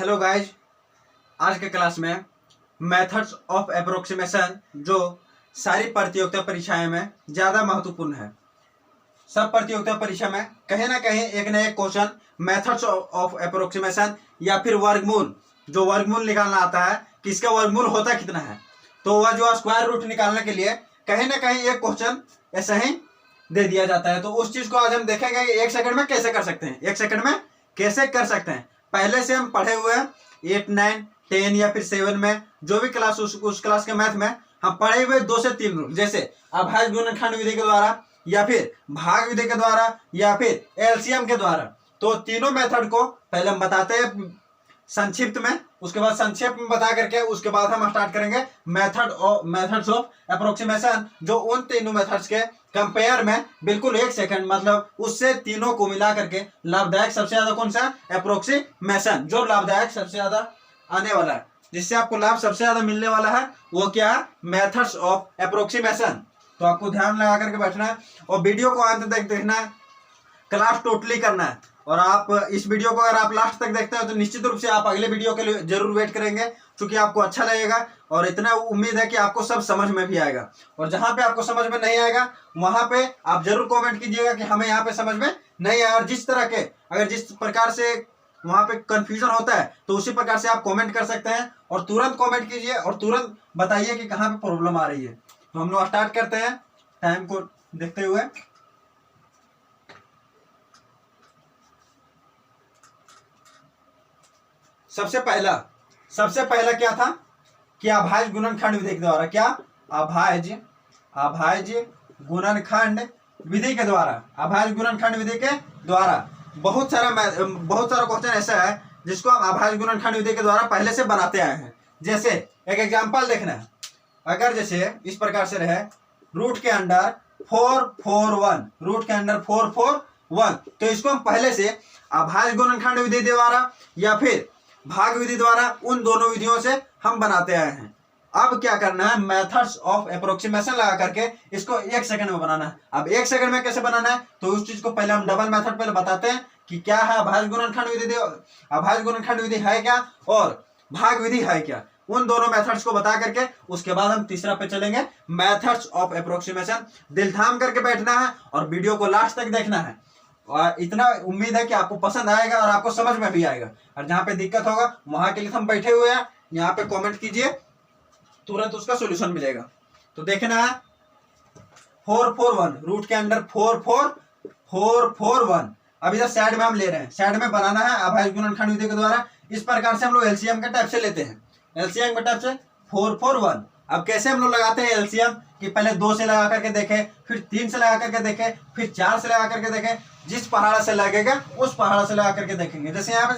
Hello guys, आज के class में मेथड्स ऑफ अप्रोक्सीमेशन जो सारी प्रतियोगिता परीक्षाएं में ज़्यादा महत्वपूर्ण है। सब प्रतियोगिता परीक्षा में कहीं ना कहीं एक न एक क्वेश्चन मेथड्स ऑफ अप्रोक्सीमेशन या फिर वर्गमूल, जो वर्गमूल निकालना आता है कि इसका वर्गमूल होता कितना है, तो वह जो स्क्वायर रूट निकालने के लिए कहीं ना कहीं एक क्वेश्चन ऐसा ही दे दिया जाता है। तो उस चीज़ को आज हम देखेंगे कि 1 सेकंड में कैसे कर सकते हैं। 1 सेकंड में कैसे कर सकते हैं, पहले से हम पढ़े हुए हैं 8, 9, 10 या फिर 7 में जो भी क्लास उस क्लास के मैथ में हम पढ़े हुए 2 से 3 रूल, जैसे अभाज्य गुणनखंड विधि के द्वारा या फिर भाग विधि के द्वारा या फिर एलसीएम के द्वारा। तो तीनों मेथड को पहले हम बताते हैं संक्षिप्त में, उसके बाद संक्षेप में बता करके उसके बाद हम स्टार्ट करेंगे मेथड्स ऑफ अप्रोक्सीमेशन, जो उन तीनों मेथड्स के कंपेयर में बिल्कुल 1 सेकंड मतलब उससे तीनों को मिला करके लाभदायक सबसे ज्यादा कौन सा अप्रोक्सीमेशन, जो लाभदायक सबसे ज्यादा आने वाला है, जिससे आपको लाभ सबसे ज्यादा मिलने वाला है, वो क्या है, मेथड्स ऑफ अप्रोक्सीमेशन। तो आपको ध्यान लगा करके बैठना है और वीडियो को अंत तक देखना है, क्लास टोटली करना है। और आप इस वीडियो को अगर आप लास्ट तक देखते हो तो निश्चित रूप से आप अगले वीडियो के लिए जरूर वेट करेंगे, क्योंकि आपको अच्छा लगेगा और इतना उम्मीद है कि आपको सब समझ में भी आएगा। और जहां पे आपको समझ में नहीं आएगा वहां पे आप जरूर कमेंट कीजिएगा कि हमें यहाँ पे समझ में नहीं आया, और जिस तरह के अगर जिस प्रकार से वहां पे कंफ्यूजन होता है तो उसी प्रकार से आप कमेंट कर सकते हैं और तुरंत कमेंट कीजिए और तुरंत बताइए कि कहाँ पे प्रॉब्लम आ रही है। तो हम लोग स्टार्ट करते हैं टाइम को देखते हुए। सबसे पहला क्या था कि अभाज्य गुणनखंड विधि के द्वारा, क्या अभाज्य गुणनखंड विधि के द्वारा, अभाज्य गुणनखंड विधि के द्वारा बहुत सारा क्वेश्चन ऐसा है जिसको हम अभाज्य गुणनखंड विधि के द्वारा पहले से बनाते आए हैं। जैसे एक एग्जांपल देखना है, अगर जैसे इस प्रकार से रहे रूट के अंडर 4, 4, 1, रूट के अंडर 4, 4, 1, तो इसको हम पहले से अभाज्य गुणनखंड विधि द्वारा या फिर भाग विधि द्वारा, उन दोनों विधियों से हम बनाते आए हैं। अब क्या करना है, मेथड्स ऑफ अप्रोक्सीमेशन लगा करके इसको 1 सेकंड में बनाना है। अब 1 सेकंड में कैसे बनाना है, तो उस चीज को पहले हम डबल मेथड पहले बताते हैं कि क्या है अभाज्य गुणनखंड विधि, अभाज्य गुणनखंड विधि है क्या और भाग विधि है क्या, उन दोनों मेथड्स को बता करके उसके बाद हम तीसरा पे चलेंगे, मेथड्स ऑफ अप्रोक्सीमेशन। दिल थाम करके बैठना है और वीडियो को लास्ट तक देखना है, और इतना उम्मीद है कि आपको पसंद आएगा और आपको समझ में भी आएगा। और जहां पे दिक्कत होगा वहां के लिए हम बैठे हुए हैं, यहाँ पे कमेंट कीजिए, तुरंत उसका सॉल्यूशन मिलेगा। तो देखना है 4, 4, 1, रूट के अंदर 4, 4, 4, 4, 1। अब इधर साइड में हम ले रहे हैं, साइड में बनाना है अभाज्य गुणनखंड विधि के द्वारा। इस प्रकार से हम लोग एलसीएम के टाइप से लेते हैं, एलसीएम के टाइप से 4, 4, 1। अब कैसे हम लोग लगाते हैं एलसीएम, कि पहले 2 से लगा करके देखें, फिर 3 से लगा करके देखें, फिर 4 से लगा करके देखें, जिस पहाड़ा से लगेगा उस पहाड़ा से लगा करके देखेंगे। जैसे यहाँ पे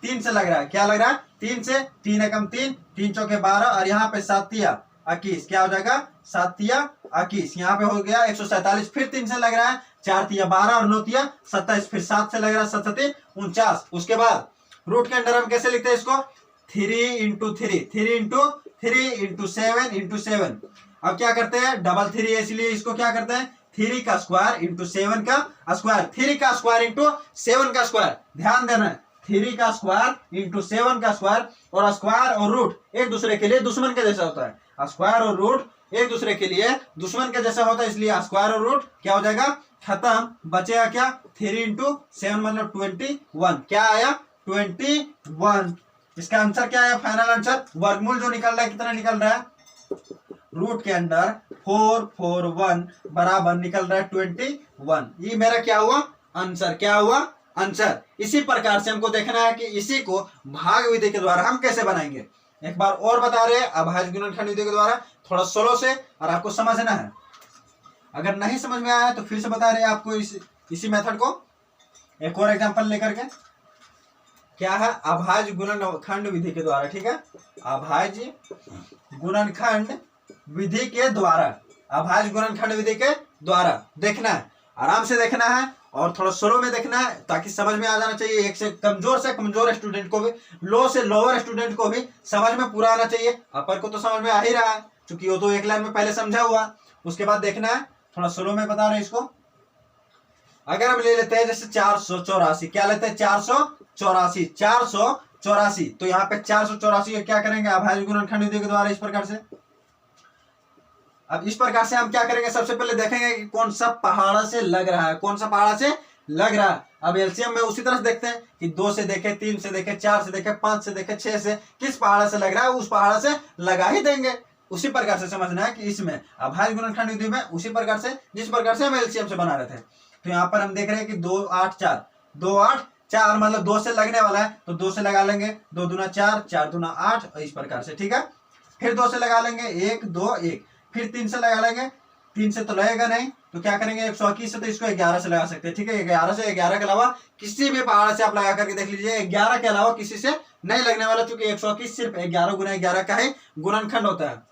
3 से लग रहा है, क्या लग रहा है, 3 से, 3 एकम 3, 3 चौके 12, और यहाँ पे 7 तिया 21, क्या हो जाएगा, 7 तिया 21, यहाँ पे हो गया 147। फिर 3 से लग रहा है, 4 तिया 12 और 9 तिया 27, फिर 7 से लग रहा है 7 7 49। उसके बाद रूट के अंदर हम कैसे लिखते हैं इसको, 3 इंटू 3, 3 इंटू 3 इंटू 7 इंटू 7। अब क्या करते हैं, डबल 3 है इसलिए इसको क्या करते हैं, 3 का स्क्वायर इंटू 7 का स्क्वायर, 3 का स्क्वायर इंटू 7 का स्क्वायर। ध्यान देना है, 3 का स्क्वायर इंटू 7 का स्क्वायर, और स्क्वायर और रूट एक दूसरे के लिए दुश्मन के जैसा होता है। स्क्वायर और रूट एक दूसरे के लिए दुश्मन के जैसा होता है, इसलिए स्क्वायर और रूट क्या हो जाएगा, खत्म। बचेगा क्या, 3 इंटू 7 मतलब 21, क्या आया 21। इसका आंसर क्या है, फाइनल आंसर, वर्गमूल जो निकल रहा है कितना निकल रहा है, रूट के अंदर 4, 4, 1 बराबर निकल रहा है 21। ये मेरा क्या हुआ, आंसर, क्या हुआ, आंसर। इसी प्रकार से हमको देखना है कि इसी को भाग विधि के द्वारा हम कैसे बनाएंगे। एक बार और बता रहे हैं, अभाज्य गुणनखंड विधि के द्वारा थोड़ा स्लो से, और आपको समझना है। अगर नहीं समझ में आया तो फिर से बता रहे हैं आपको इसी मेथड को एक और एग्जांपल लेकर के। क्या है, अभाज्य गुणनखंड विधि के द्वारा, ठीक है, अभाज्य गुणनखंड विधि के द्वारा, अभाज्य गुणनखंड विधि के द्वारा देखना है, आराम से देखना है और थोड़ा स्लो में देखना है, ताकि समझ में आ जाना चाहिए। एक से कमजोर स्टूडेंट को भी, लो से लोअर स्टूडेंट को भी समझ में पूरा आना चाहिए। अपर को तो समझ में आ ही रहा है, क्योंकि वो तो एक लाइन में पहले समझा हुआ। उसके बाद देखना है, थोड़ा स्लो में बता रहे हैं इसको। अगर हम ले लेते हैं जैसे 484, क्या लेते हैं, 484, 484, तो यहाँ पे 484 का क्या करेंगे अभाज्य गुणनखंड विधि के द्वारा इस प्रकार से। अब इस प्रकार से हम क्या करेंगे, सबसे पहले देखेंगे कि कौन सा पहाड़ा से लग रहा है, कौन सा पहाड़ा से लग रहा है। अब एलसीएम में उसी तरह से देखते हैं कि 2 से देखे, 3 से देखे, 4 से देखे, 5 से देखे, 6 से, किस पहाड़ा से लग रहा है उस पहाड़ा से लगा ही देंगे। उसी प्रकार से समझना है कि इसमें अभाज्य गुणनखंड विधि में उसी प्रकार से जिस प्रकार से हम एलसीएम से बना रहे थे। तो यहाँ पर हम देख रहे हैं कि 2 8 4, 2 8 4 मतलब 2 से लगने वाला है तो 2 से लगा लेंगे, 2 दूना 4, 4 दूना 8, और इस प्रकार से, ठीक है। फिर 2 से लगा लेंगे, 1 2 1, फिर 3 से लगा लेंगे, 3 से तो लगेगा नहीं तो क्या करेंगे 121 से, तो इसको 11 से लगा सकते हैं, ठीक है। 11 से, 11 के अलावा किसी भी पहाड़ से आप लगा करके देख लीजिए, 11 के अलावा किसी से नहीं लगने वाला, क्योंकि 121 सिर्फ 11 गुना 11 का ही गुणनखंड होता है।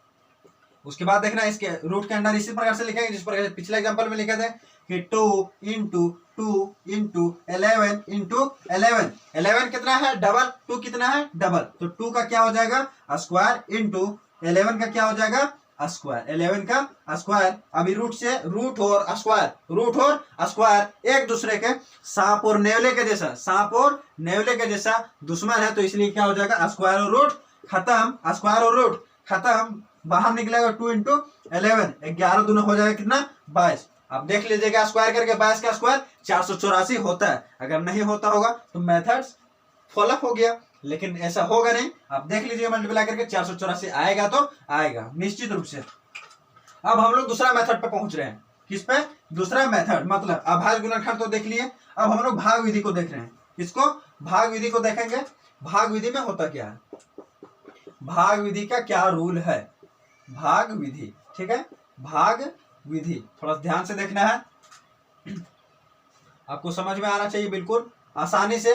उसके बाद देखना इसके रूट के अंदर इसी प्रकार से लिखेंगे जिस प्रकार पिछले एग्जांपल में लिखे थे कि 2 इंटू 2 इंटू 11 इंटू 11, 11 कितना है डबल, 2 कितना है डबल, तो 2 का क्या हो जाएगा स्क्वायर इंटू 11 का क्या हो जाएगा स्क्वायर, 11 का स्क्वायर। अभी रूट से रूट और स्क्वायर, रूट और स्क्वायर एक दूसरे के सांप और नेवले के जैसा, सांप और नेवले के जैसा दुश्मन है, तो इसलिए क्या हो जाएगा स्क्वायर और रूट खत्म, स्क्वायर और रूट खत्म, बाहर निकलेगा 2 इंटू 11, 11 दूना हो जाएगा कितना 22। अब देख लीजिएगा स्क्वायर करके 22 का स्क्वायर 484 होता है। अगर नहीं होता होगा तो मेथड्स फॉलोअप हो गया, लेकिन ऐसा होगा नहीं। आप देख लीजिए मल्टीप्लाई करके 484 आएगा तो आएगा निश्चित रूप से। अब हम लोग दूसरा मेथड पे पहुंच रहे हैं, किस पे, दूसरा मेथड मतलब अभाज्य गुणनखंड तो देख लिए, अब हम लोग भाग विधि को देख रहे हैं। किसको, भाग विधि को देखेंगे। भाग विधि में होता क्या है, भाग विधि का क्या रूल है, भाग विधि, ठीक है। भाग विधि थोड़ा ध्यान से देखना है, आपको समझ में आना चाहिए बिल्कुल आसानी से,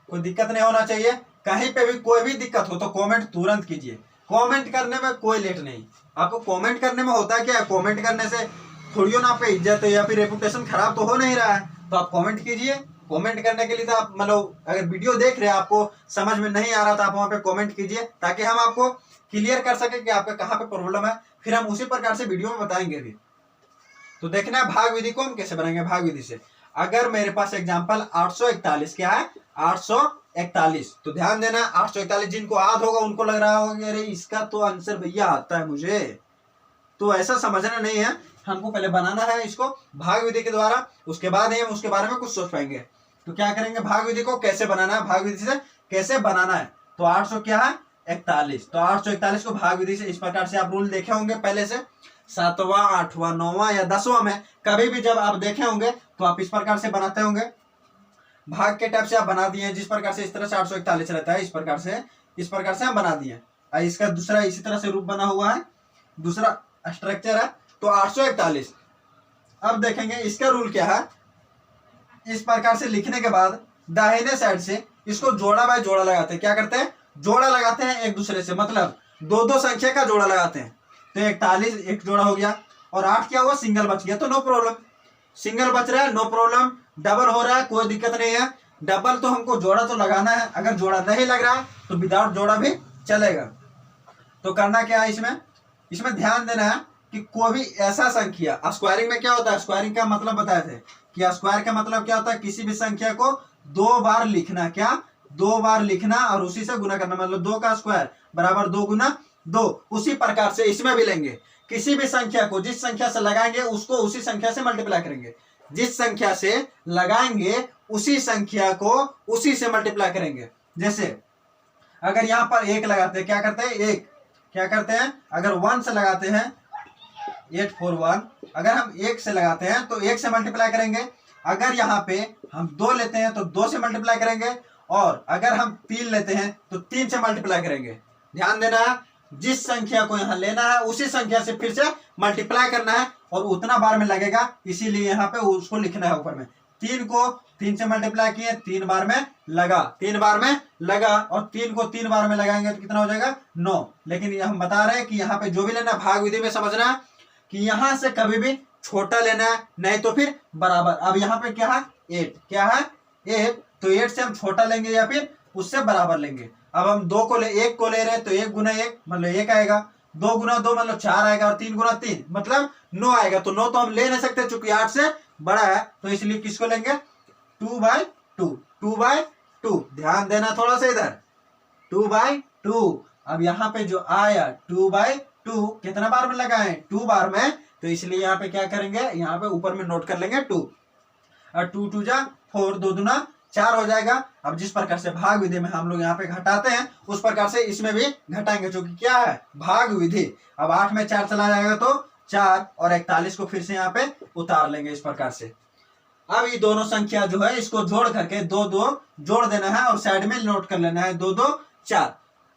कोई दिक्कत नहीं होना चाहिए। कहीं पे भी कोई भी दिक्कत हो तो कमेंट तुरंत कीजिए, कमेंट करने में कोई लेट नहीं। आपको कमेंट करने में होता है क्या, कमेंट करने से थोड़ी ना पे इज्जत या फिर रेपुटेशन खराब तो हो नहीं रहा है, तो आप कमेंट कीजिए। कमेंट करने के लिए तो आप मतलब अगर वीडियो देख रहे हैं आपको समझ में नहीं आ रहा था आप वहां पे कमेंट कीजिए, ताकि हम आपको क्लियर कर सके कि आपका कहाँ पे प्रॉब्लम है, फिर हम उसी प्रकार से वीडियो में बताएंगे भी। तो देखना है भाग विधि को हम कैसे बनाएंगे। भाग विधि से अगर मेरे पास एग्जांपल 841 क्या है 841, तो ध्यान देना 841 जिनको याद होगा उनको लग रहा होगा कि अरे इसका तो आंसर भैया आता है मुझे, तो ऐसा समझना नहीं है, हमको पहले बनाना है इसको भाग विधि के द्वारा, उसके बाद ही हम उसके बारे में कुछ सोच पाएंगे। तो क्या करेंगे, भाग विधि को कैसे बनाना है, भाग विधि से कैसे बनाना है। तो 800 क्या है 41, तो 841 को भाग विधि से इस प्रकार से आप रूल देखे होंगे पहले से, 7वां 8वां 9वां या 10वां में कभी भी जब आप देखे होंगे तो आप इस प्रकार से बनाते होंगे। भाग के टाइप से आप बना दिए जिस प्रकार से, इस तरह से 841 रहता है, इस प्रकार से हम बना दिए। इसका दूसरा इसी तरह से रूप बना हुआ है, दूसरा स्ट्रक्चर है। तो 841 अब देखेंगे इसका रूल क्या है। इस प्रकार से लिखने के बाद दाहिने साइड से इसको जोड़ा बाय जोड़ा लगाते हैं। क्या करते हैं, जोड़ा लगाते हैं एक दूसरे से, मतलब 2 संख्या का जोड़ा लगाते हैं। तो 41 एक जोड़ा हो गया और 8 क्या हुआ सिंगल बच गया, तो नो प्रॉब्लम, सिंगल बच रहा है नो प्रॉब्लम। डबल हो रहा है कोई दिक्कत नहीं है, डबल तो हमको जोड़ा तो लगाना है, अगर जोड़ा नहीं लग रहा है तो विदाउट जोड़ा भी चलेगा। तो करना क्या है इसमें ध्यान देना है कि कोई भी ऐसा संख्या, स्क्वायरिंग में क्या होता है, स्क्वायरिंग का मतलब बताए थे कि स्क्वायर का मतलब क्या होता है, किसी भी संख्या को 2 बार लिखना, क्या 2 बार लिखना और उसी से गुना करना, मतलब 2 का स्क्वायर बराबर 2 गुना 2। उसी प्रकार से इसमें भी लेंगे, किसी भी संख्या को जिस संख्या से लगाएंगे उसको उसी संख्या से मल्टीप्लाई करेंगे, जिस संख्या से लगाएंगे उसी संख्या को उसी से मल्टीप्लाई करेंगे। जैसे अगर यहाँ पर 1 लगाते हैं, क्या करते हैं, क्या करते हैं, अगर 1 से लगाते हैं 841, अगर हम 1 से लगाते हैं तो 1 से मल्टीप्लाई करेंगे। अगर यहाँ पे हम 2 लेते हैं तो 2 से मल्टीप्लाई करेंगे, और अगर हम 3 लेते हैं तो 3 से मल्टीप्लाई करेंगे। ध्यान देना है, जिस संख्या को यहाँ लेना है उसी संख्या से फिर से मल्टीप्लाई करना है और उतना बार में लगेगा, इसीलिए यहाँ पे उसको लिखना है ऊपर में। 3 को 3 से मल्टीप्लाई किए 3 बार में लगा, 3 बार में लगा, और 3 को 3 बार में लगाएंगे तो कितना हो जाएगा 9। लेकिन ये हम बता रहे हैं कि यहाँ पे जो भी लेना भाग विधि में समझना है कि यहाँ से कभी भी छोटा लेना है, नहीं तो फिर बराबर। अब यहाँ पे क्या है 8, क्या है 8, तो 8 से हम छोटा लेंगे या फिर उससे बराबर लेंगे। अब हम 1 को ले रहे हैं तो 1 गुना 1 मतलब 1 आएगा, 2 गुना 2 मतलब 4 आएगा, और 3 गुना 3 मतलब 9 आएगा। तो 9 तो हम ले नहीं सकते चूंकि 8 से बड़ा है, तो इसलिए किसको लेंगे 2/2, 2/2। ध्यान देना थोड़ा सा इधर, 2/2। अब यहाँ पे जो आया 2/2 कितना बार में लगाए 2 बार में, तो इसलिए यहाँ पे क्या करेंगे, यहाँ पे ऊपर में नोट कर लेंगे 2 और 2 2 जा 4, 2 दूना 4 हो जाएगा। अब जिस प्रकार से भाग विधि में हम लोग यहाँ पे घटाते हैं उस प्रकार से इसमें भी घटाएंगे, जो कि क्या है भाग विधि। अब 8 में 4 चला जाएगा तो 4 और 41 को फिर से यहाँ पे उतार लेंगे इस प्रकार से। अब ये दोनों संख्या जो है इसको जोड़ करके 2 2 जोड़ देना है और साइड में नोट कर लेना है 2 2 4।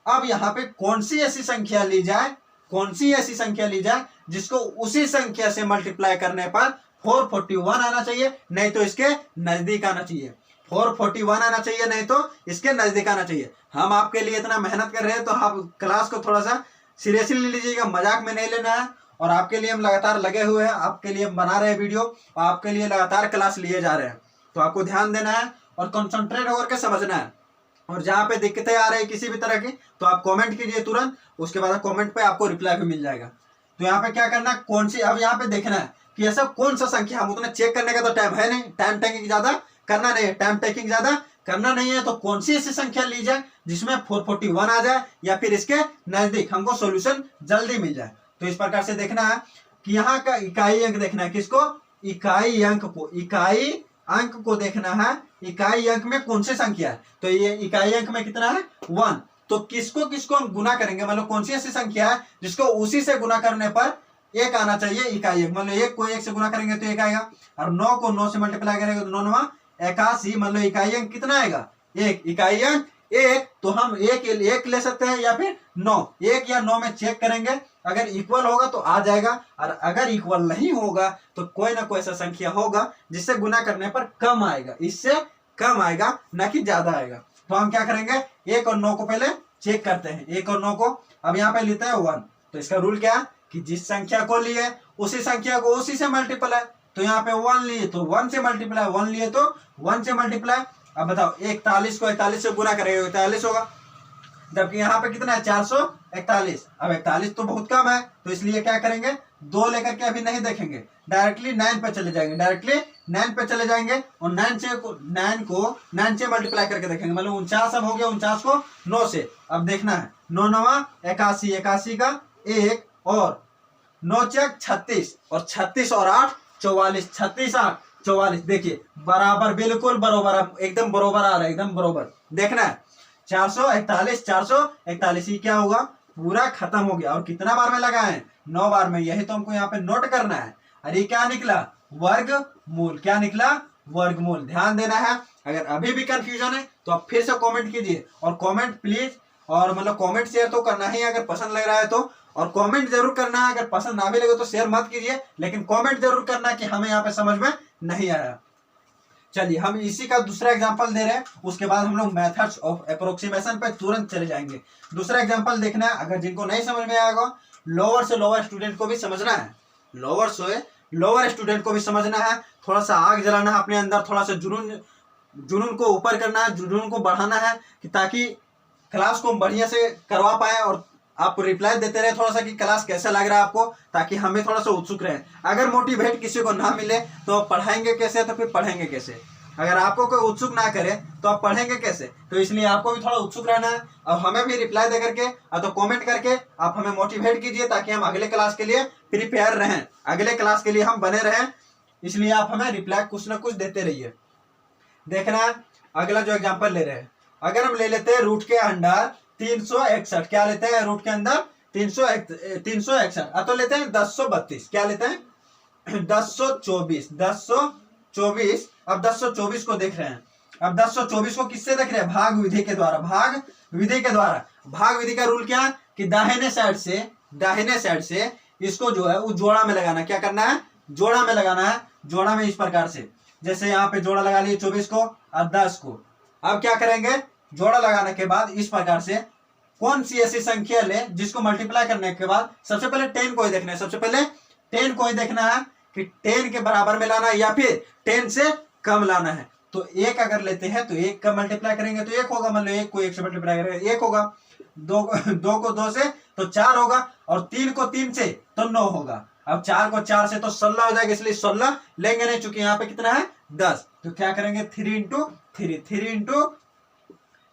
अब यहाँ पे कौन सी ऐसी संख्या ली जाए, कौन सी ऐसी संख्या ली जाए जिसको उसी संख्या से मल्टीप्लाई करने पर 441 आना चाहिए, नहीं तो इसके नजदीक आना चाहिए। 441 आना चाहिए, नहीं तो इसके नजदीक आना चाहिए। हम आपके लिए इतना मेहनत कर रहे हैं तो आप क्लास को थोड़ा सा सीरियसली ले लीजिएगा, मजाक में नहीं लेना है। और आपके लिए हम लगातार लगे हुए हैं, आपके लिए हम बना रहे हैं वीडियो और आपके लिए लगातार क्लास लिए जा रहे हैं, तो आपको ध्यान देना है और कंसंट्रेट होकर के समझना है। और जहाँ पे दिक्कतें आ रही है किसी भी तरह की तो आप कमेंट कीजिए तुरंत, उसके बाद कमेंट पे आपको रिप्लाई भी मिल जाएगा। तो यहाँ पे क्या करना है, कौन सी, अब यहाँ पे देखना है कि ऐसा कौन सा संख्या, हम उतना चेक करने का तो टाइम है नहीं, टाइम टेकिंग ज्यादा करना नहीं है, टाइम टेकिंग ज्यादा करना नहीं है। तो कौन सी ऐसी संख्या ली जाए जिसमें 441 आ जाए या फिर इसके नजदीक, हमको सोल्यूशन जल्दी मिल जाए। तो इस प्रकार से देखना है कि यहाँ का इकाई अंक देखना है, किसको, इकाई अंक को, इकाई अंक को देखना है। इकाई अंक में कौन सी संख्या है, तो ये इकाई अंक में कितना है 1। तो किसको किसको हम गुना करेंगे, मतलब कौन सी ऐसी संख्या है जिसको उसी से गुना करने पर 1 आना चाहिए इकाई अंक। मतलब 1 को 1 से गुना करेंगे तो 1 आएगा, और 9 को 9 से मल्टीप्लाई करेंगे तो 9 9 81। मतलब इकाई अंक कितना आएगा 1, इकाई अंक 1। तो हम एक ले सकते हैं या फिर 9, 1 या 9 में चेक करेंगे, अगर इक्वल होगा तो आ जाएगा, और अगर इक्वल नहीं होगा तो कोई ना कोई ऐसा संख्या होगा जिससे गुना करने पर कम आएगा, इससे कम आएगा, ना कि ज्यादा आएगा। तो हम क्या करेंगे, 1 और 9 को पहले चेक करते हैं, 1 और 9 को। अब यहाँ पे लेते हैं 1, तो इसका रूल क्या है कि जिस संख्या को लिए उसी संख्या को उसी से मल्टीप्लाई। तो यहाँ पे 1 लिए तो 1 से मल्टीप्लाई, 1 लिए तो 1 से मल्टीप्लाई। अब बताओ 41 को 41 से गुना करेंगे 41 होगा, जबकि यहाँ पे कितना है 441। अब 41 तो बहुत कम है, तो इसलिए क्या करेंगे 2 लेकर के अभी नहीं देखेंगे, डायरेक्टली 9 पे चले जाएंगे, डायरेक्टली 9 पे चले जाएंगे और 9 से मल्टीप्लाई करके देखेंगे। मतलब 49 अब हो गया, 49 को 9 से। अब देखना है 9 9 81, 81 का 1 और 9 चक 36 और 36 और 8 44, 36 8 44। देखिए बराबर, बिल्कुल बराबर, एकदम बराबर आ रहा है, एकदम बराबर। देखना है 441 441, ये क्या होगा पूरा खत्म हो गया। और कितना बार में लगा है 9 बार में, यही तो हमको यहाँ पे नोट करना है। अरे क्या निकला वर्गमूल, क्या निकला वर्गमूल। ध्यान देना है, अगर अभी भी कंफ्यूजन है तो आप फिर से कमेंट कीजिए, और कमेंट प्लीज, और मतलब कमेंट शेयर तो करना ही अगर पसंद लग रहा है तो, और कमेंट जरूर करना है। अगर पसंद ना भी लगे तो शेयर मत कीजिए, लेकिन कमेंट जरूर करना कि हमें यहाँ पे समझ में नहीं आया। चलिए हम इसी का दूसरा एग्जांपल दे रहे हैं, उसके बाद हम लोग मेथड्स ऑफ अप्रोक्सीमेशन पे तुरंत चले जाएंगे। दूसरा एग्जांपल देखना है, अगर जिनको नहीं समझ में आएगा, लोअर से लोअर स्टूडेंट को भी समझना है, लोअर से लोअर स्टूडेंट को भी समझना है। थोड़ा सा आग जलाना है अपने अंदर, थोड़ा सा जुनून को ऊपर करना है, जुनून को बढ़ाना है, कि ताकि क्लास को बढ़िया से करवा पाए और आप रिप्लाई देते रहे थोड़ा सा कि क्लास कैसा लग रहा है आपको, ताकि हमें थोड़ा सा उत्सुक रहे। अगर मोटिवेट किसी को ना मिले तो पढ़ाएंगे कैसे, तो फिर पढ़ेंगे कैसे। अगर आपको कोई उत्सुक ना करे तो आप पढ़ेंगे कैसे। तो इसलिए आपको भी थोड़ा उत्सुक रहना है और हमें भी रिप्लाई दे करके तो कमेंट करके आप हमें मोटिवेट कीजिए, ताकि हम अगले क्लास के लिए प्रिपेयर रहें, अगले क्लास के लिए हम बने रहें। इसलिए आप हमें रिप्लाई कुछ ना कुछ देते रहिए। देखना है अगला जो एग्जाम्पल ले रहे हैं, अगर हम ले लेते हैं रूट के अंडर 361, क्या लेते हैं रूट के अंदर 361, तो लेते हैं 1032, क्या लेते हैं 1024। अब 1024 को देख रहे हैं, अब 1024 को किससे देख रहे हैं, भाग विधि के द्वारा। भाग विधि के द्वारा, भाग विधि का रूल क्या है कि दाहिने साइड से इसको जो है वो जोड़ा में लगाना। क्या करना है, जोड़ा में लगाना है। जोड़ा में इस प्रकार से, जैसे यहाँ पे जोड़ा लगा लिए 24 को और 10 को। अब क्या करेंगे, जोड़ा लगाने के बाद इस प्रकार से कौन सी ऐसी संख्या ले जिसको मल्टीप्लाई करने के बाद सबसे पहले 10 को ही देखना है, सबसे पहले 10 को ही देखना है कि 10 के बराबर में लाना है या फिर 10 से कम लाना है। तो 1 अगर लेते हैं तो 1 का मल्टीप्लाई करेंगे तो 1 होगा, मतलब 1 को 1 से मल्टीप्लाई करेंगे 1 होगा, 2 को 2 से तो 4 होगा, और 3 को 3 से तो 9 होगा। अब 4 को 4 से तो 16 हो जाएगा, इसलिए 16 लेंगे नहीं, चूंकि यहाँ पे कितना है 10। तो क्या करेंगे 3 इंटू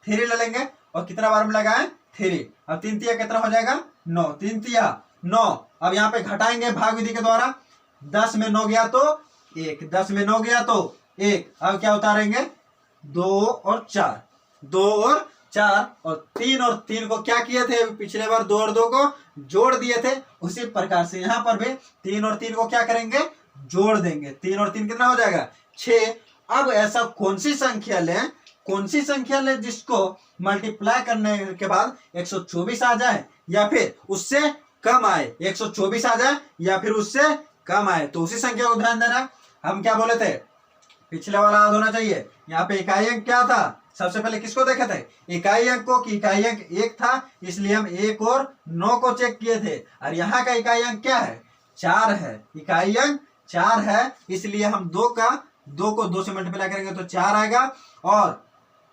3 ले लेंगे, और कितना बार में लगाए 3। अब 3 तिया कितना हो जाएगा 9, 3 तिया 9। अब यहाँ पे घटाएंगे भाग विधि के द्वारा, 10 में 9 गया तो 1, 10 में 9 गया तो 1। अब क्या उतारेंगे 2 और 4, 2 और 4 और 3 को क्या किए थे पिछले बार 2 और 2 को जोड़ दिए थे। उसी प्रकार से यहाँ पर भी 3 और 3 को क्या करेंगे जोड़ देंगे। 3 और 3 कितना हो जाएगा 6। अब ऐसा कौन सी संख्या लें जिसको मल्टीप्लाई करने के बाद 124 आ जाए या फिर उससे कम आए, 124 आ जाए या फिर उससे कम आए। तो उसी संख्या को ध्यान देना। हम क्या बोले थे पिछले वाला याद होना चाहिए। यहाँ पे इकाई अंक क्या था, सबसे पहले किसको देखे थे इकाई अंक को, कि इकाई अंक 1 था, इसलिए हम 1 और 9 को चेक किए थे। और यहाँ का इकाई अंक क्या है 4 है, इकाई अंक 4 है, इसलिए हम 2 को 2 से मल्टीप्लाई करेंगे तो 4 आएगा।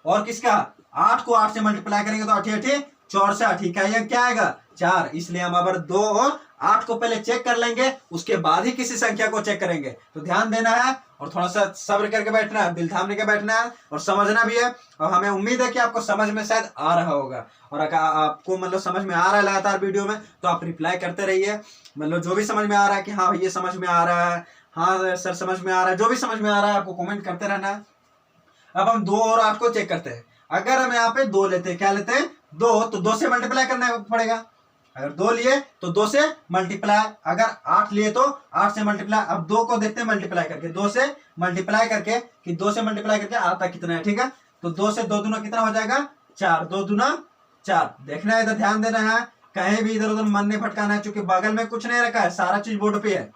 और किसका 8 को 8 से मल्टीप्लाई करेंगे तो 8 8 64, इकाई अंक क्या आएगा 4। इसलिए हम अगर 2 और 8 को पहले चेक कर लेंगे, उसके बाद ही किसी संख्या को चेक करेंगे। तो ध्यान देना है और थोड़ा सा सब्र करके बैठना है, दिल थामने के बैठना है और समझना भी है। और हमें उम्मीद है कि आपको समझ में शायद आ रहा होगा। और अगर आपको मतलब समझ में आ रहा है लगातार वीडियो में, तो आप रिप्लाई करते रहिए। मतलब जो भी समझ में आ रहा है कि हाँ ये समझ में आ रहा है, हाँ सर समझ में आ रहा है, जो भी समझ में आ रहा है आपको कमेंट करते रहना है। अब हम 2 और 8 को चेक करते हैं। अगर हम यहाँ पे 2 लेते हैं, क्या लेते हैं 2, तो 2 से मल्टीप्लाई करना पड़ेगा। अगर 2 लिए तो 2 से मल्टीप्लाई, अगर 8 लिए तो 8 से मल्टीप्लाई। अब 2 को देखते हैं मल्टीप्लाई करके, 2 से मल्टीप्लाई करके, कि 2 से मल्टीप्लाई करके आता कितना है। ठीक है, तो 2 से 2 दूना कितना हो जाएगा 4, 2 दूना 4। देखना है, इधर ध्यान देना है, कहीं भी इधर उधर मन नहीं भटकाना है, क्योंकि बगल में कुछ नहीं रखा है, सारा चीज बोर्ड पे है,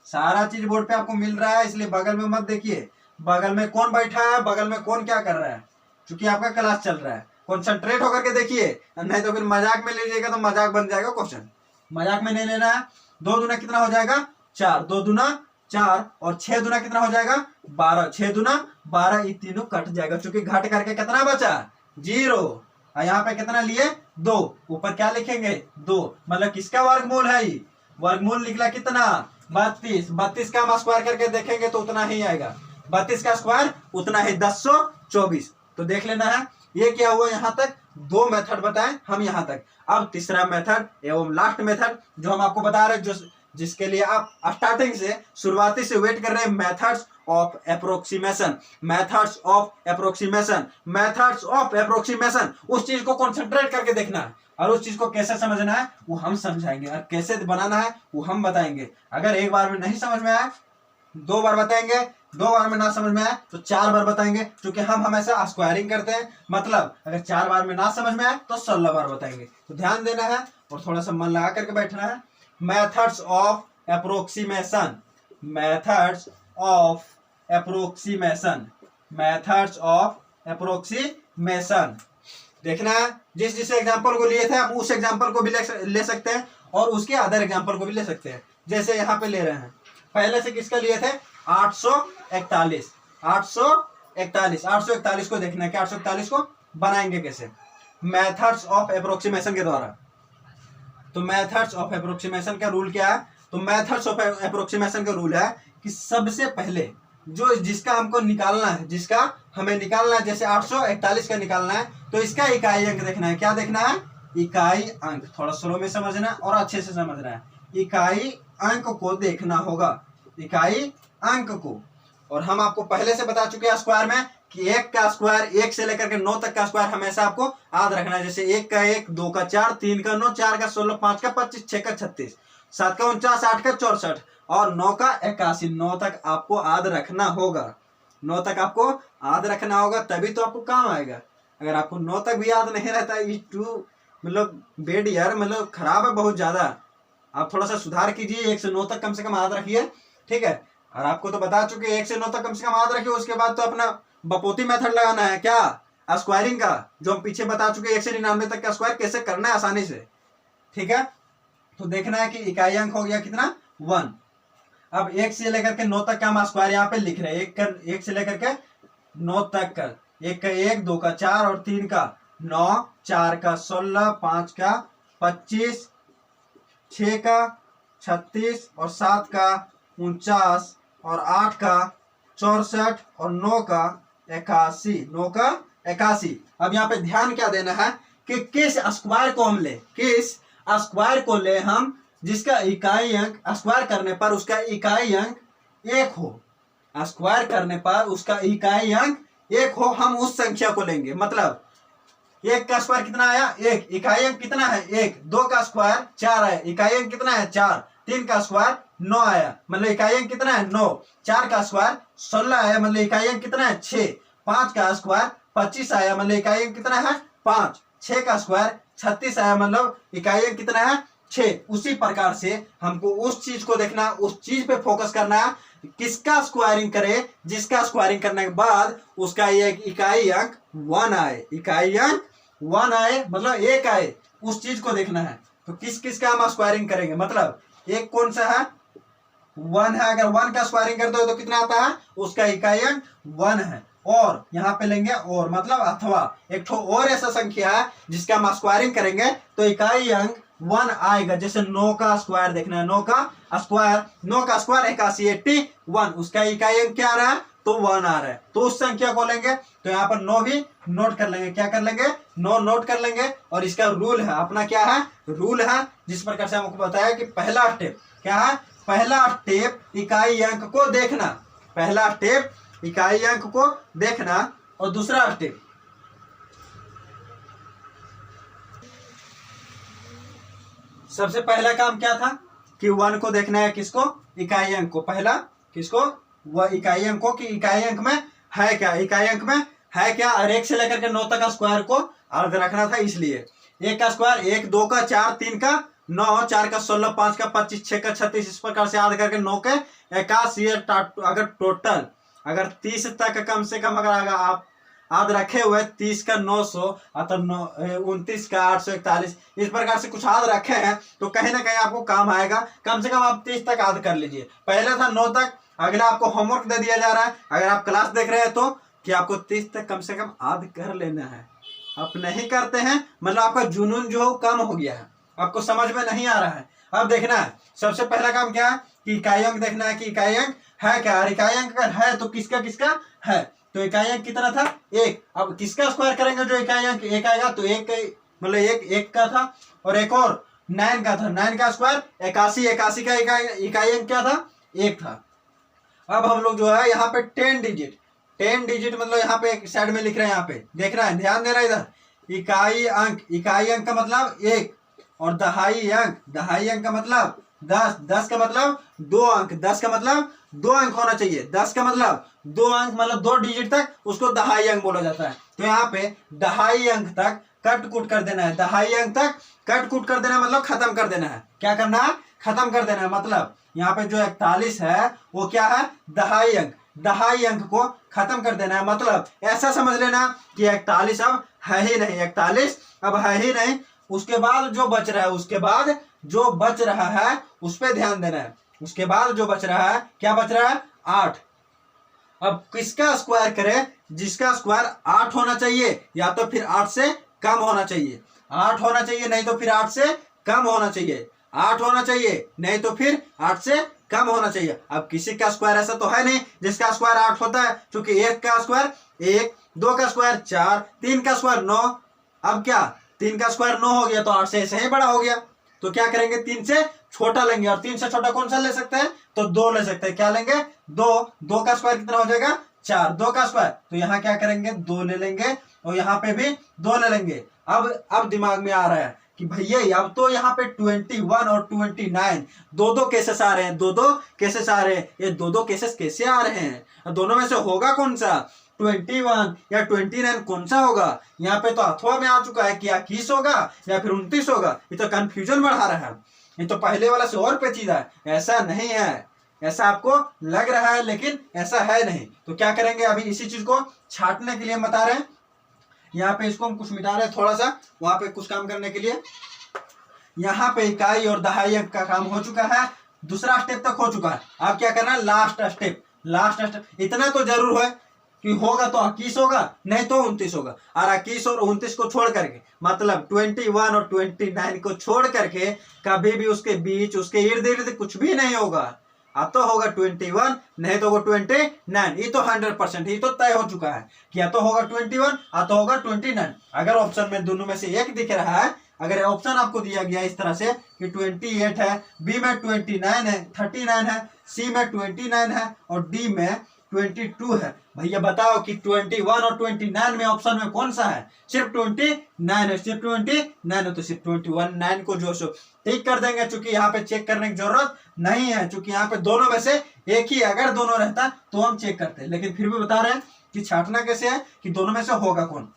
सारा चीज बोर्ड पे आपको मिल रहा है। इसलिए बगल में मत देखिए बगल में कौन बैठा है, बगल में कौन क्या कर रहा है, क्योंकि आपका क्लास चल रहा है। कॉन्सेंट्रेट होकर के देखिए, नहीं तो फिर मजाक में ले लीजिएगा तो मजाक बन जाएगा क्वेश्चन। मजाक में नहीं लेना है। 2 दूना कितना हो जाएगा 4, 2 दूना 4 और 6 दूना कितना हो जाएगा 12, 6 दूना 12। ये तीनों कट जाएगा, क्योंकि घट करके कितना बचा 0। और यहाँ पे कितना लिए 2, ऊपर क्या लिखेंगे 2, मतलब किसका वर्गमूल है ये, वर्गमूल निकला कितना 32। 32 का हम स्क्वायर करके देखेंगे तो उतना ही आएगा, 32 का स्क्वायर उतना ही 1024। तो देख लेना है। ये क्या हुआ, यहाँ तक 2 मेथड बताएं हम यहाँ तक। अब तीसरा मेथड एवं लास्ट मेथड जो हम आपको बता रहे हैं, जिसके लिए आप स्टार्टिंग से शुरुआती से वेट कर रहे हैं, methods of approximation, methods of approximation, methods of approximation. उस चीज को कॉन्सेंट्रेट करके देखना है और उस चीज को कैसे समझना है वो हम समझाएंगे, और कैसे बनाना है वो हम बताएंगे। अगर एक बार में नहीं समझ में आए 2 बार बताएंगे, 2 बार में ना समझ में आए तो 4 बार बताएंगे, क्योंकि हम हमेशा स्क्वायरिंग करते हैं। मतलब अगर 4 बार में ना समझ में आए तो 16 बार बताएंगे। तो ध्यान देना है और थोड़ा सा मन लगा करके बैठना है। Methods of approximation, methods of approximation, methods of approximation. देखना है, जिस एग्जाम्पल को लिए थे हम उस एग्जाम्पल को भी ले सकते हैं और उसके अदर एग्जाम्पल को भी ले सकते हैं। जैसे यहाँ पे ले रहे हैं, पहले से किसका लिए थे 841, 841 को देखना है कि 841 को बनाएंगे कैसे, मेथड्स ऑफ एप्रोक्सीमेशन के द्वारा। तो मेथड्स ऑफ एप्रोक्सीमेशन का रूल क्या है, तो मेथड्स ऑफ एप्रोक्सीमेशन का रूल है कि सबसे पहले जिसका हमको निकालना है, जिसका हमें निकालना है, जैसे 841 का निकालना है तो इसका इकाई अंक देखना है। क्या देखना है इकाई अंक, थोड़ा स्लो में समझना और अच्छे से समझना है। इकाई अंक को देखना होगा, इकाई अंक को। और हम आपको पहले से बता चुके हैं स्क्वायर में कि 1 का स्क्वायर 1 से लेकर के 9 तक का स्क्वायर हमेशा आपको याद रखना है। जैसे 1 का 1, 2 का 4, 3 का 9, 4 का 16, 5 का 25, 6 का 36, 7 का 49, 8 का 64 और 9 का 81। 9 तक आपको याद रखना होगा, 9 तक आपको याद रखना होगा, तभी तो आपको काम आएगा। अगर आपको 9 तक भी याद नहीं रहता है, मतलब बेड यार, मतलब खराब है बहुत ज्यादा। आप थोड़ा सा सुधार कीजिए, 1 से 9 तक कम से कम याद रखिए, ठीक है। और आपको तो बता चुके 1 से 9 तक कम से कम याद रखिए। उसके बाद तो अपना बपोती मेथड लगाना है, क्या स्क्वायरिंग का, जो हम पीछे बता चुके 1 से 99 तक का स्क्वायर कैसे करना है आसानी से, ठीक है। तो देखना है कि इकाई अंक हो गया कितना 1। अब 1 से लेकर के 9 तक का हम स्क्वायर यहाँ पे लिख रहे हैं, 1 से लेकर के 9 तक का, 1 का 1, 2 का 4 और 3 का 9, 4 का 16, 5 का 25, 6 का 36 और 7 का 49 और 8 का 64 और 9 का 81, 9 का 81। अब यहाँ पे ध्यान क्या देना है कि किस स्क्वायर को हम ले, किस स्क्वायर को ले हम जिसका इकाई अंक स्क्वायर करने पर उसका इकाई अंक 1 हो, स्क्वायर करने पर उसका इकाई अंक 1 हो, हम उस संख्या को लेंगे। मतलब 1 का स्क्वायर कितना आया 1, इकाई अंक कितना है 1, 2 का स्क्वायर 4 आया, इकाई अंक कितना है 4, 3 का स्क्वायर 9 आया, मतलब इकाई अंक कितना है 9, 4 का स्क्वायर 16 आया, मतलब इकाई अंक कितना है 6, 5 का स्क्वायर 25 आया, मतलब इकाई अंक कितना है 5, 6 का स्क्वायर 36 आया, मतलब इकाई अंक कितना है 6। उसी प्रकार से हमको उस चीज को देखना, उस चीज पे फोकस करना, किसका स्क्वायरिंग करे जिसका स्क्वायरिंग करने के बाद उसका एक इकाई अंक 1 आए, इकाई अंक 1 आए, मतलब 1 आए, उस चीज को देखना है। तो किस किस का हम स्क्वायरिंग करेंगे, मतलब एक कौन सा है 1 है, अगर 1 का स्क्वायरिंग करते हो तो कितना आता है उसका इकाई अंक 1 है। और यहाँ पे लेंगे और, मतलब अथवा एक ठो और ऐसा संख्या है जिसका हम स्क्वायरिंग करेंगे तो इकाई अंक 1 आएगा। जैसे 9 का स्क्वायर देखना है, 9 का स्क्वायर 81 81, उसका इकाई अंक क्या आ रहा है तो 1 आ रहा है, तो उस संख्या को लेंगे। तो यहाँ पर 9 भी नोट कर लेंगे, क्या कर लेंगे 9 नोट कर लेंगे। और इसका रूल है अपना, क्या है रूल है, जिस प्रकार से हमको बताया कि पहला स्टेप क्या है, पहला स्टेप इकाई अंक को देखना, पहला स्टेप इकाई अंक को देखना, और दूसरा स्टेप सबसे पहला काम क्या था कि 1 को देखना है, किसको इकाई अंक को, पहला किसको वह इकाई अंक को, कि इकाई अंक में है क्या, इकाई अंक में है क्या, और 1 से लेकर के 9 तक का स्क्वायर को अर्ध रखना था। इसलिए 1 का स्क्वायर 1, 2 का 4, 3 का 9, 4 का 16, 5 का 25, 6 का 36, इस प्रकार से याद करके 9 के 81। अगर टोटल अगर 30 तक कम से कम अगर आप याद रखे हुए 30 का 900 अतः 29 का 841, इस प्रकार से कुछ याद रखे हैं तो कहीं ना कहीं आपको काम आएगा। कम से कम आप 30 तक याद कर लीजिए। पहले था 9 तक, अगला आपको होमवर्क दे दिया जा रहा है, अगर आप क्लास देख रहे हैं तो कि आपको 30 तक कम से कम याद कर लेना है। आप नहीं करते हैं मतलब आपका जुनून जो कम हो गया है, आपको समझ में नहीं आ रहा है। अब देखना है सबसे पहला काम क्या है कि इकाई अंक देखना है कि इकाई अंक है क्या, और इकाई अंक अगर है तो किसका किसका है, तो इकाई अंक कितना था 1। अब किसका स्क्वायर करेंगे जो इकाई अंक 1 आएगा, तो 1 मतलब 1 का था, और एक और 9 का था, 9 का स्क्वायर 81, 81 का इकाई अंक क्या था 1 था। अब हम लोग जो है यहाँ पे 10 डिजिट मतलब यहाँ पे एक साइड में लिख रहे हैं, यहाँ पे देख रहा है, ध्यान दे रहा है इधर, इकाई अंक का मतलब 1, और दहाई अंक का मतलब 10, 10 का मतलब 2 अंक, 10 का मतलब 2 अंक होना चाहिए, 10 का मतलब 2 अंक, मतलब 2 डिजिट तक उसको दहाई अंक बोला जाता है। तो यहाँ पे दहाई अंक तक कट कुट कर देना है, दहाई अंक तक कट कुट कर देना है, मतलब खत्म कर देना है। क्या करना है, खत्म कर देना है। मतलब यहाँ पे जो 41 है वो क्या है दहाई अंक, दहाई अंक को खत्म कर देना है। मतलब ऐसा समझ लेना कि 41 अब है ही नहीं, 41 अब है ही नहीं, उसके बाद जो बच रहा है, उसके बाद जो बच रहा है उस पर ध्यान देना है। उसके बाद जो बच रहा है, क्या बच रहा है 8। अब किसका स्क्वायर करें, जिसका स्क्वायर 8 होना चाहिए या तो फिर 8 से कम होना चाहिए, 8 होना चाहिए नहीं तो फिर 8 से कम होना चाहिए, 8 होना चाहिए नहीं तो फिर 8 से कम होना चाहिए। अब किसी का स्क्वायर ऐसा तो है नहीं जिसका स्क्वायर 8 होता है, क्योंकि 1 का स्क्वायर 1, 2 का स्क्वायर 4, 3 का स्क्वायर 9। अब क्या 3 का स्क्वायर 9 हो गया तो 8 से ऐसे ही बड़ा हो गया, तो क्या करेंगे 3 से छोटा लेंगे, और 3 से छोटा कौन सा ले सकते हैं तो 2 ले सकते हैं। क्या लेंगे 2, 2 का स्क्वायर कितना हो जाएगा 4, 2 का स्क्वायर, तो यहाँ क्या करेंगे 2 ले लेंगे, और यहाँ पे भी 2 ले लेंगे। अब दिमाग में आ रहा है कि भैया अब तो यहाँ पे 21 और 29 दो केसेस आ रहे हैं, दो केसेस आ रहे हैं, ये दो केसेस कैसे आ रहे हैं, दोनों में से होगा कौन सा 21 या 29 कौन सा होगा। यहाँ पे तो अथवा में आ चुका है कि 21 होगा या फिर 29 होगा, ये तो कंफ्यूजन बढ़ा रहा है, ये तो पहले वाला से और पेचीदा है। ऐसा नहीं है, ऐसा आपको लग रहा है लेकिन ऐसा है नहीं। तो क्या करेंगे, अभी इसी चीज को छाटने के लिए हम बता रहे हैं। यहाँ पे इसको हम कुछ मिटा रहे हैं थोड़ा सा, वहां पे कुछ काम करने के लिए। यहाँ पे इकाई और दहाई अंक का काम हो चुका है, दूसरा स्टेप तक हो चुका है। अब क्या करना है लास्ट स्टेप। इतना तो जरूर है कि होगा तो 21 होगा नहीं तो 29 होगा, और 21 और 29 को छोड़ करके मतलब 21 और 29 को छोड़ करके कभी भी उसके बीच उसके इर्द गिर्द कुछ भी नहीं होगा। आ तो होगा 21, नहीं तो होगा 29। ये तो 100%, ये तो तय हो चुका है कि या तो होगा 21 या तो होगा 29। अगर ऑप्शन में दोनों में से एक दिख रहा है, अगर ऑप्शन आपको दिया गया इस तरह से कि 28 है, बी में 29 है, 39 है, सी में 29 है और डी में 22 है, भैया बताओ कि 21 और 29 में ऑप्शन में कौन सा है? सिर्फ 29 है, सिर्फ 29 है, तो सिर्फ 21 को जो सो ठीक कर देंगे, चूंकि यहाँ पे चेक करने की जरूरत नहीं है, चूंकि यहाँ पे दोनों में से एक ही अगर दोनों रहता तो हम चेक करते, लेकिन फिर भी बता रहे हैं कि छांटना कैसे है कि दोनों में से होगा कौन।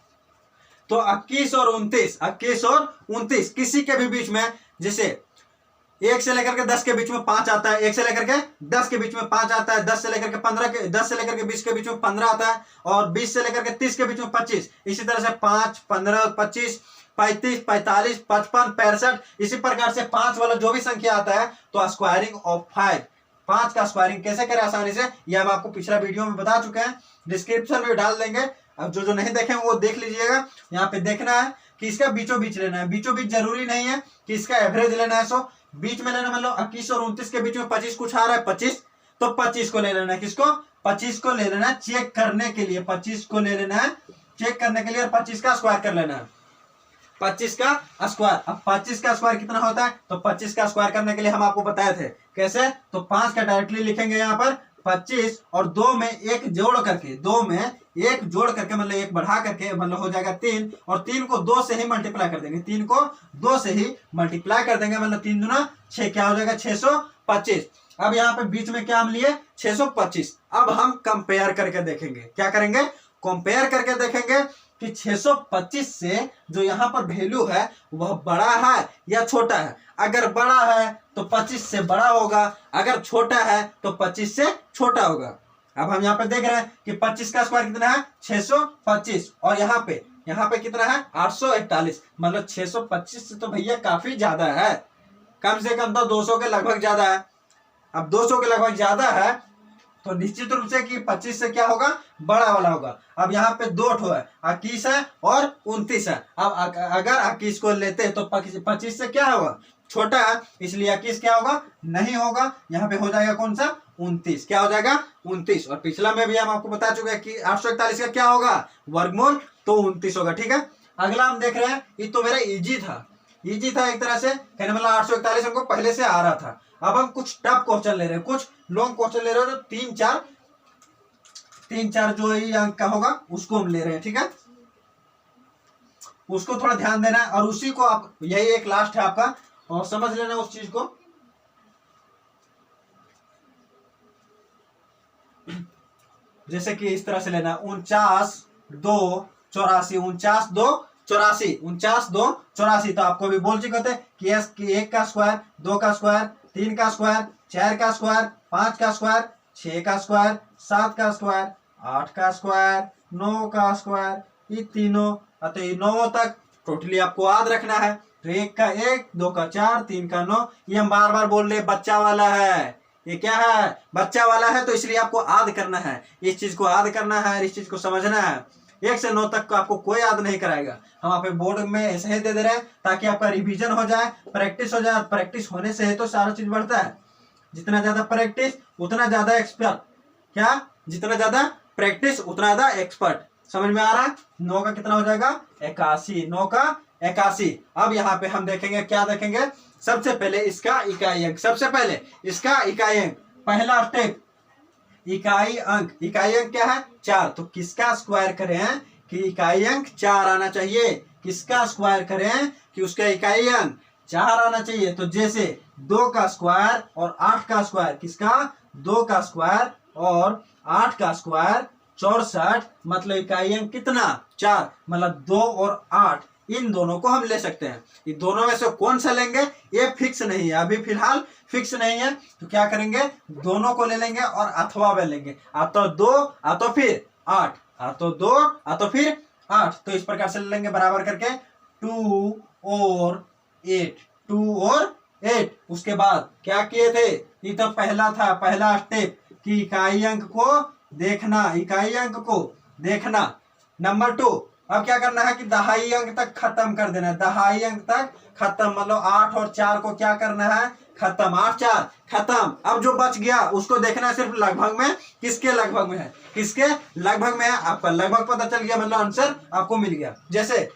तो 21 और 29 किसी के भी बीच में, जैसे 1 से लेकर के 10 के बीच में 5 आता है, 1 से लेकर के 10 के बीच में 5 आता है, 10 से लेकर के 20 के बीच में 15 आता है और 20 से लेकर के 30 के बीच में 25। इसी तरह से 5, 15, 25, 35, 45, 55, 65, इसी प्रकार से 5 वाला जो भी संख्या आता है तो स्क्वायरिंग ऑफ 5 का स्क्वायरिंग कैसे करें आसानी से, यह हम आपको पिछला वीडियो में बता चुके हैं, डिस्क्रिप्शन में डाल देंगे। अब जो नहीं देखें वो देख लीजिएगा। यहाँ पे देखना है कि इसका बीचों बीच लेना है, बीचों बीच जरूरी नहीं है कि इसका एवरेज लेना है, सो बीच में लेना, मतलब 21 और 29 के बीच में 25 कुछ आ रहा है 25, तो 25 को ले लेना है। किसको? 25 को ले लेना है चेक करने के लिए, 25 को ले लेना है चेक करने के लिए और 25 का स्क्वायर कर लेना है, 25 का स्क्वायर। अब 25 का स्क्वायर कितना होता है? तो 25 का स्क्वायर करने के लिए हम आपको बताए थे कैसे, तो 5 का डायरेक्टली लिखेंगे यहाँ पर 25 और 2 में 1 जोड़ करके, 2 में 1 जोड़ करके मतलब 1 बढ़ा करके मतलब हो जाएगा 3, और 3 को 2 से ही मल्टीप्लाई कर देंगे, 3 को 2 से ही मल्टीप्लाई कर देंगे, मतलब 3 दूना 6, क्या हो जाएगा 625। अब यहाँ पे बीच में क्या हम लिए 625। अब हम कंपेयर करके देखेंगे, क्या करेंगे? कंपेयर करके देखेंगे कि 625 से जो यहाँ पर वैल्यू है वह बड़ा है या छोटा है। अगर बड़ा है तो 25 से बड़ा होगा, अगर छोटा है तो 25 से छोटा होगा। अब हम यहाँ पे देख रहे हैं कि 25 का स्क्वायर कितना है 625 और यहाँ पे कितना है 841, मतलब 625 से तो भैया काफी ज्यादा है, कम से कम तो 200 के लगभग ज्यादा है। अब 200 के लगभग ज्यादा है तो निश्चित रूप से कि 25 से क्या होगा, बड़ा वाला होगा। अब यहाँ पे 2 ठो है, 21 है और 29 है। अब अगर 21 को लेते हैं तो 25 से क्या होगा, छोटा है, इसलिए 21 क्या होगा, नहीं होगा। यहाँ पे हो जाएगा कौन सा 29, क्या हो जाएगा 29। और पिछला में भी हम आपको बता चुके हैं कि 841 का क्या होगा, वर्गमूल, तो 29 होगा। ठीक है, अगला हम देख रहे हैं, ये तो मेरा इजी था एक तरह से कहने मतलब 841 हमको पहले से आ रहा था। अब हम कुछ टफ क्वेश्चन ले रहे हैं, कुछ लॉन्ग क्वेश्चन ले रहे हैं, तो 3-4 जो ये अंक का होगा उसको हम ले रहे हैं। ठीक है, उसको थोड़ा ध्यान देना है और उसी को आप, यही एक लास्ट है आपका और समझ लेना उस चीज को। जैसे कि इस तरह से लेना 49, 2, 84, 49, 2, 84, 49, 2, 84। तो आपको भी बोल चुके थे कि 1 का स्क्वायर, 2 का स्क्वायर, 3 का स्क्वायर, 4 का स्क्वायर, 5 का स्क्वायर, 6 का स्क्वायर, 7 का स्क्वायर, 8 का स्क्वायर, 9 का स्क्वायर, ये तीनों, अतः ये 9 तक टोटली आपको याद रखना है। तो 1 का 1, 2 का 4, 3 का 9, ये हम बार बार बोल रहे बच्चा वाला है, ये क्या है, बच्चा वाला है, तो इसलिए आपको याद करना है, इस चीज को याद करना है, इस चीज को समझना है। 1 से 9 तक को आपको कोई याद नहीं कराएगा, हम आप बोर्ड में ऐसे ही दे दे रहे हैं ताकि आपका रिवीजन हो जाए, प्रैक्टिस हो जाए। प्रैक्टिस होने से ही तो सारा चीज बढ़ता है, जितना ज्यादा प्रैक्टिस उतना ज्यादा एक्सपर्ट, क्या, जितना ज्यादा प्रैक्टिस उतना ज्यादा एक्सपर्ट। समझ में आ रहा है? 9 का कितना हो जाएगा 81, 9 का 81। अब यहाँ पे हम देखेंगे, क्या देखेंगे, सबसे पहले इसका इकाई अंक, सबसे पहले इसका इकाई अंक, पहला स्टेप इकाई अंक। इकाई अंक क्या है 4, तो किसका स्क्वायर करें कि इकाई अंक 4 आना चाहिए, किसका स्क्वायर करें कि उसका इकाई अंक 4 आना चाहिए। तो जैसे 2 का स्क्वायर और 8 का स्क्वायर, किसका 2 का स्क्वायर और 8 का स्क्वायर 64, मतलब इकाई अंक कितना 4, मतलब 2 और 8, इन दोनों को हम ले सकते हैं। इन दोनों में से कौन सा लेंगे ये फिक्स नहीं है, अभी फिलहाल फिक्स नहीं है, तो क्या करेंगे दोनों को ले लेंगे और अथवा में लेंगे, आ तो 2 आ तो फिर 8, आ तो 2 आ तो फिर 8, तो इस प्रकार से ले लेंगे बराबर करके 2 और 8, 2 और 8। उसके बाद क्या किए थे, ये तो पहला था, पहला स्टेप कि इकाई अंक को देखना, इकाई अंक को देखना। नंबर 2, अब क्या करना है कि दहाई अंक तक खत्म कर देना है, दहाई अंक तक खत्म, मतलब 8 और 4 को क्या करना है खत्म, 8 4 खत्म। अब जो बच गया उसको देखना है सिर्फ लगभग में, किसके लगभग में है, किसके लगभग में है। आपका लगभग पता चल गया, मतलब आंसर आपको मिल गया। जैसे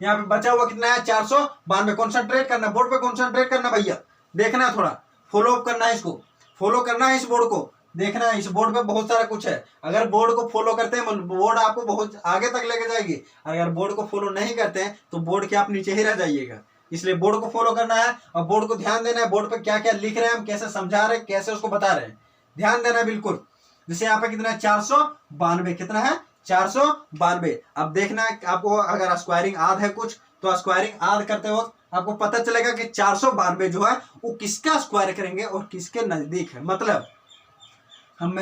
यहाँ पे बचा हुआ कितना है, 492। कॉन्सेंट्रेट करना, बोर्ड पे कॉन्सेंट्रेट करना भैया, देखना है थोड़ा, फॉलो अप करना है, इसको फॉलो करना है, इस बोर्ड को देखना है। इस बोर्ड पे बहुत सारा कुछ है, अगर बोर्ड को फॉलो करते हैं बोर्ड आपको बहुत आगे तक लेके जाएगी, अगर बोर्ड को फॉलो नहीं करते हैं तो बोर्ड के आप नीचे ही रह जाइएगा। इसलिए बोर्ड को फॉलो करना है और बोर्ड को ध्यान देना है, बोर्ड पे क्या क्या लिख रहे हैं हम, कैसे समझा रहे हैं, कैसे उसको बता रहे हैं, ध्यान देना है बिल्कुल। जैसे यहाँ पे कितना है, 492, कितना है, 492। अब देखना है आपको, अगर स्क्वायरिंग आध है कुछ तो स्क्वायरिंग आध करते वक्त आपको पता चलेगा कि 492 जो है वो किसका स्क्वायर करेंगे और किसके नजदीक है। मतलब हम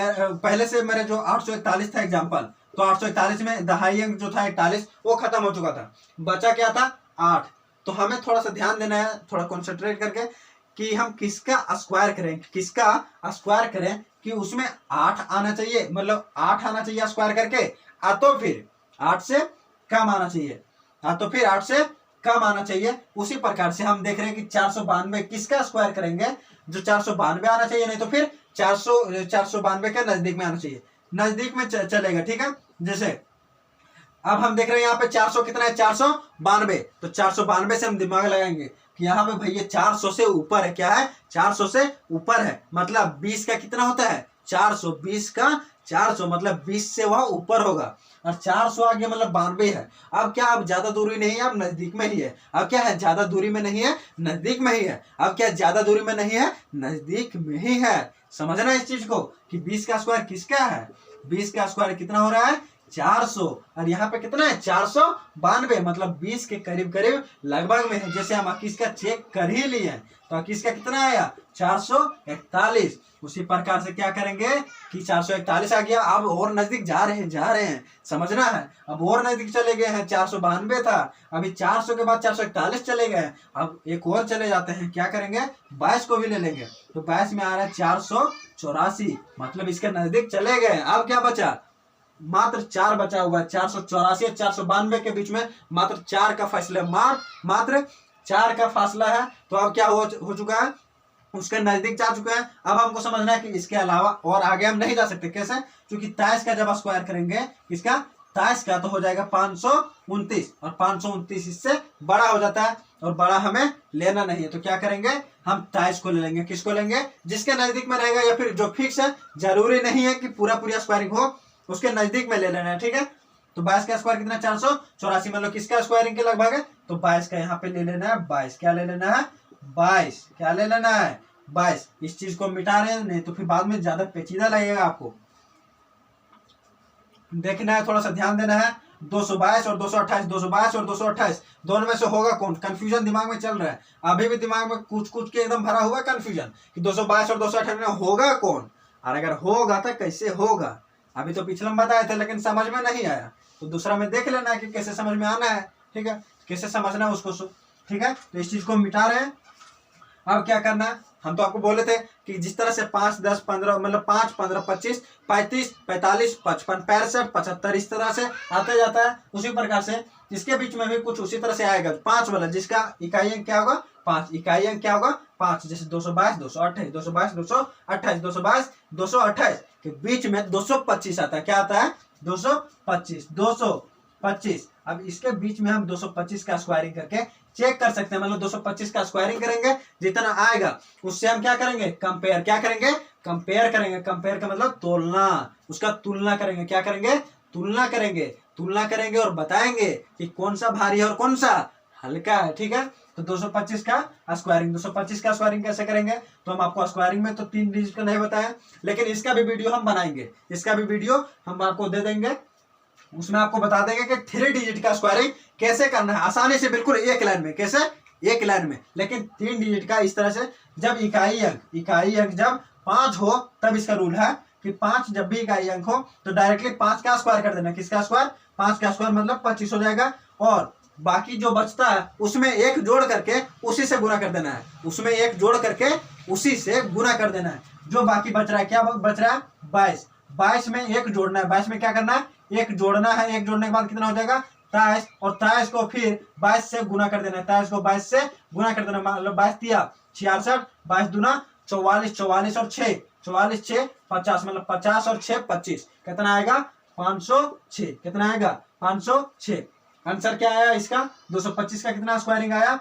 पहले से मेरे जो 841 था एग्जाम्पल, तो 841 में दहाई अंक जो था 41 वो खत्म हो चुका था, बचा क्या था, 8। तो हमें थोड़ा सा ध्यान देना है, थोड़ा कॉन्सेंट्रेट करके कि हम किसका स्क्वायर करें, किसका स्क्वायर करें कि उसमें 8 आना चाहिए, मतलब 8 आना चाहिए स्क्वायर करके, तो फिर 8 से कम आना चाहिए, तो फिर 8 से कम आना चाहिए। उसी प्रकार से हम देख रहे हैं कि 492 किसका स्क्वायर करेंगे, जो 492 आना चाहिए, नहीं तो फिर 492 के नजदीक में आना चाहिए, नजदीक में चलेगा, ठीक है। जैसे अब हम देख रहे हैं यहाँ पे 400 कितना है, 492। तो 492 से हम दिमाग लगाएंगे कि यहाँ पे भैया 400 से ऊपर है, क्या है, 400 से ऊपर है, मतलब 20 का कितना होता है, 400, 20 का 400 मतलब 20 से वह ऊपर होगा, और 400 आ गया मतलब 92 है। अब क्या, अब ज्यादा दूरी नहीं है, अब नजदीक में ही है। अब क्या है, ज्यादा दूरी में नहीं है, नजदीक में ही है। अब क्या, ज्यादा दूरी में नहीं है, नजदीक में ही है। समझना इस चीज को कि 20 का स्क्वायर किसका है, 20 का स्क्वायर कितना हो रहा है, 400, और यहाँ पे कितना है, 492, मतलब 20 के करीब करीब लगभग में है। जैसे हम 21 का चेक कर ही लिए हैं, तो 21 का कितना आया, 441। उसी प्रकार से क्या करेंगे कि 441 आ गया, अब और नजदीक जा रहे हैं, समझना है। अब और नजदीक चले गए हैं, 492 था, अभी 400 के बाद 441 चले गए, अब एक और चले जाते हैं, क्या करेंगे, 22 को भी ले लेंगे, तो 22 में आ रहा है 484, मतलब इसके नजदीक चले गए। अब क्या बचा, मात्र 4 बचा हुआ है, 484 और 492 के बीच में मात्र 4 का फासला, मात्र 4 का फासला है। तो अब क्या हो चुका है, उसके नजदीक जा चुके हैं। अब हमको समझना है कि इसके अलावा और आगे हम नहीं जा सकते, कैसे, क्योंकि 23 का जब स्क्वायर करेंगे, इसका 23 का तो हो जाएगा 529, और 529 इससे बड़ा हो जाता है, और बड़ा हमें लेना नहीं है। तो क्या करेंगे, हम 23 को ले लेंगे, किसको लेंगे, जिसके नजदीक में रहेगा, या फिर जो फिक्स है, जरूरी नहीं है कि पूरा स्क्वायरिंग हो, उसके नजदीक में ले लेना है, ठीक है। तो 22 का स्क्वायर कितना, 484, मतलब किसका स्क्वायरिंग के लगभग है, तो 22 का यहाँ पे ले लेना है, 22 क्या ले लेना है, 22 क्या ले लेना है, 22। इस चीज को मिटा रहे हैं, नहीं तो फिर बाद में ज्यादा पेचीदा लगेगा, आपको देखना है, थोड़ा सा ध्यान देना है। 222 और 228, 222 और 228 दोनों में से होगा कौन, कंफ्यूजन दिमाग में चल रहा है, अभी भी दिमाग में कुछ कुछ के एकदम भरा हुआ कंफ्यूजन कि 222 और 228 में होगा कौन, और अगर होगा तो कैसे होगा। अभी तो पिछले में बताए थे लेकिन समझ में नहीं आया, तो दूसरा में देख लेना है कि कैसे समझ में आना है, ठीक है, कैसे समझना है उसको, ठीक है। तो इस चीज को मिटा रहे हैं। अब क्या करना है, हम तो आपको बोले थे कि जिस तरह से 5 10 15 मतलब 5 15 25 35 45 55 65 75 इस तरह से आते जाता है, उसी प्रकार से इसके बीच में भी कुछ उसी तरह से आएगा। 5 वाला जिसका इकाई अंक क्या होगा, 5, इकाई अंक क्या होगा, 5। जैसे 222 228 222 228 222 228 के बीच में 225 आता है, क्या आता है, 225। अब इसके बीच में हम 225 का स्क्वायरिंग करके चेक कर सकते हैं, मतलब 225 का स्क्वायरिंग करेंगे, जितना आएगा उससे हम क्या करेंगे, कंपेयर, क्या करेंगे, कंपेयर करेंगे। कंपेयर का मतलब तोलना, उसका तुलना करेंगे, क्या करेंगे, तुलना करेंगे और बताएंगे कि कौन सा भारी है और कौन सा हल्का है, ठीक है। तो 225 का स्क्वायरिंग कैसे करेंगे, तो हम आपको स्क्वायरिंग में तो 3 डिजिट का नहीं बताया, लेकिन इसका भी वीडियो हम बनाएंगे, इसका भी वीडियो हम आपको दे देंगे, उसमें आपको बता देंगे कि 3 डिजिट का स्क्वायरिंग कैसे करना है, आसानी से, बिल्कुल एक लाइन में, कैसे, एक लाइन में। लेकिन 3 डिजिट का इस तरह से, जब इकाई अंक जब 5 हो तब इसका रूल है कि 5 जब भी इकाई अंक हो तो डायरेक्टली 5 का स्क्वायर कर देना, किसका स्क्वायर, 5 का स्क्वायर मतलब 25 हो जाएगा, और बाकी जो बचता है उसमें 1 जोड़ करके उसी से गुना कर देना है, उसमें 1 जोड़ करके उसी से गुना कर देना है। जो बाकी बच रहा है, क्या बच रहा है, 22 में 1 जोड़ना है, 22 में क्या करना है, 1 जोड़ना है, 1 जोड़ने के बाद कितना हो जाएगा, 23, और 23 को फिर 22 से गुना कर देना है, 23 को 22 से गुना कर देना, मतलब 22 तिया 66, 22 दूना 44, 44 और 6, 44 6 50, मतलब 50 और 6 25, कितना आएगा 506। कितना आएगा 506। आंसर क्या आया इसका 225 का कितना स्क्वायरिंग आया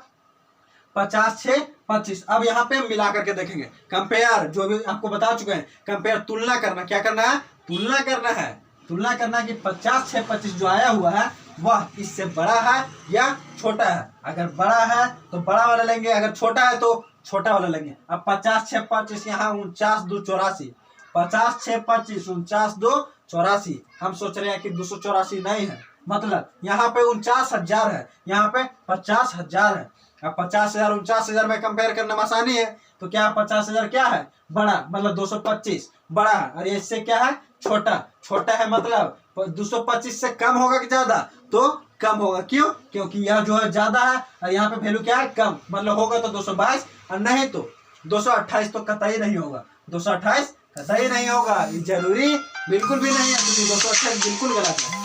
50 6 25। अब यहाँ पे हम मिला करके देखेंगे, कंपेयर, जो भी आपको बता चुके हैं, कंपेयर तुलना करना। क्या करना है तुलना करना है, तुलना करना कि 50 6 25 जो आया हुआ है वह इससे बड़ा है या छोटा है। अगर बड़ा है तो बड़ा वाला लेंगे, अगर छोटा है तो छोटा वाला लेंगे। अब 50 6 25 यहाँ 49 2 84, 50 6 25 49 2 84। हम सोच रहे हैं कि 284 नहीं है, मतलब यहाँ पे 49,000 है, यहाँ पे 50,000 है। अब 50,000 49,000 में कंपेयर करना में आसानी है, तो क्या 50,000 क्या है बड़ा, मतलब 225 बड़ा है, और इससे क्या है छोटा, छोटा है मतलब 225 से कम होगा कि ज्यादा, तो कम होगा। क्यों? क्योंकि यह जो है ज्यादा है और यहाँ पे वैल्यू क्या है कम, मतलब होगा तो 222 और नहीं तो 228 तो कतई नहीं होगा, 228 कतई नहीं होगा। ये जरूरी बिल्कुल भी नहीं है, क्योंकि 228 बिल्कुल गलत है।